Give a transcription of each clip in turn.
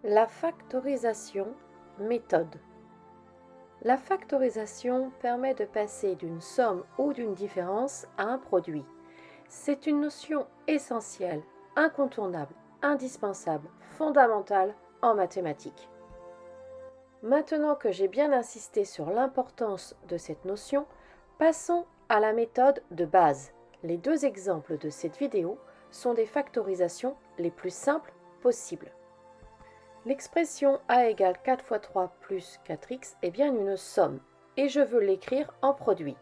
La factorisation, méthode. La factorisation permet de passer d'une somme ou d'une différence à un produit. C'est une notion essentielle, incontournable, indispensable, fondamentale en mathématiques. Maintenant que j'ai bien insisté sur l'importance de cette notion, passons à la méthode de base. Les deux exemples de cette vidéo sont des factorisations les plus simples possibles. L'expression a égale 4 fois 3 plus 4x est bien une somme, et je veux l'écrire en produit.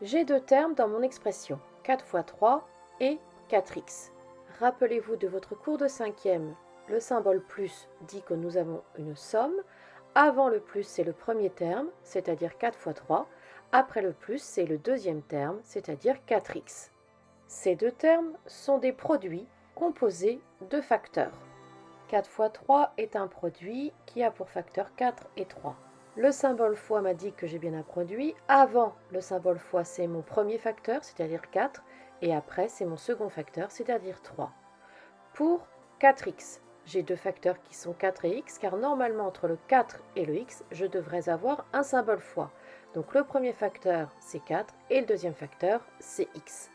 J'ai deux termes dans mon expression, 4 fois 3 et 4x. Rappelez-vous de votre cours de 5e, le symbole plus dit que nous avons une somme. Avant le plus, c'est le premier terme, c'est-à-dire 4 fois 3. Après le plus, c'est le deuxième terme, c'est-à-dire 4x. Ces deux termes sont des produits composés de facteurs. 4 fois 3 est un produit qui a pour facteur 4 et 3. Le symbole fois m'a dit que j'ai bien un produit. Avant le symbole fois, c'est mon premier facteur, c'est-à-dire 4, et après, c'est mon second facteur, c'est-à-dire 3. Pour 4x, j'ai deux facteurs qui sont 4 et x, car normalement, entre le 4 et le x, je devrais avoir un symbole fois. Donc le premier facteur, c'est 4, et le deuxième facteur, c'est x.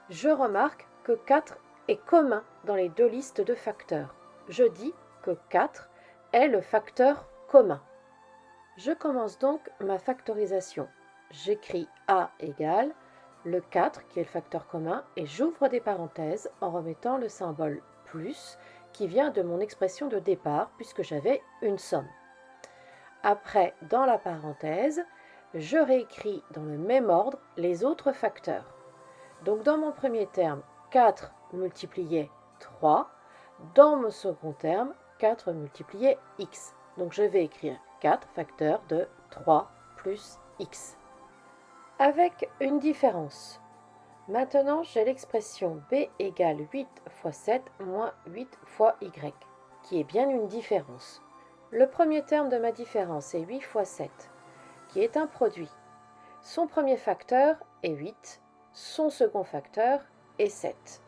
Je remarque que 4 est commun dans les deux listes de facteurs. Je dis que 4 est le facteur commun. Je commence donc ma factorisation. J'écris A égale le 4 qui est le facteur commun et j'ouvre des parenthèses en remettant le symbole plus qui vient de mon expression de départ puisque j'avais une somme. Après, dans la parenthèse, je réécris dans le même ordre les autres facteurs. Donc dans mon premier terme, 4 multiplié 3. Dans mon second terme, 4 multiplié x. Donc je vais écrire 4 facteurs de 3 plus x. Avec une différence. Maintenant, j'ai l'expression b égale 8 fois 7 moins 8 fois y, qui est bien une différence. Le premier terme de ma différence est 8 fois 7, qui est un produit. Son premier facteur est 8, son second facteur est 7.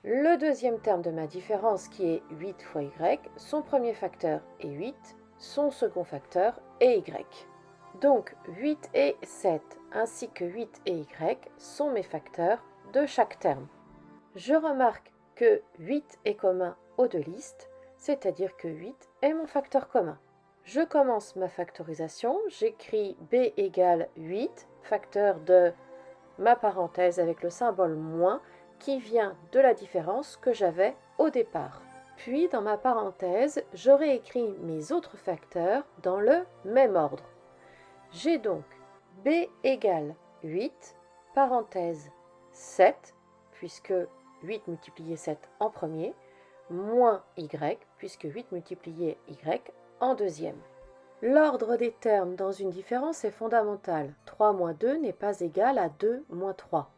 Le deuxième terme de ma différence qui est 8 fois y, son premier facteur est 8, son second facteur est y. Donc 8 et 7 ainsi que 8 et y sont mes facteurs de chaque terme. Je remarque que 8 est commun aux deux listes, c'est-à-dire que 8 est mon facteur commun. Je commence ma factorisation, j'écris b égale 8, facteur de ma parenthèse avec le symbole moins qui vient de la différence que j'avais au départ. Puis dans ma parenthèse, j'aurai écrit mes autres facteurs dans le même ordre. J'ai donc b égale 8, parenthèse 7, puisque 8 multiplié 7 en premier, moins y, puisque 8 multiplié y en deuxième. L'ordre des termes dans une différence est fondamental. 3 moins 2 n'est pas égal à 2 moins 3.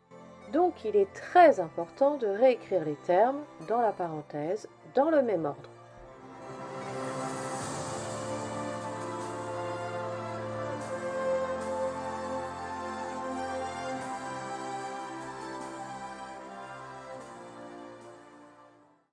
Donc il est très important de réécrire les termes dans la parenthèse dans le même ordre.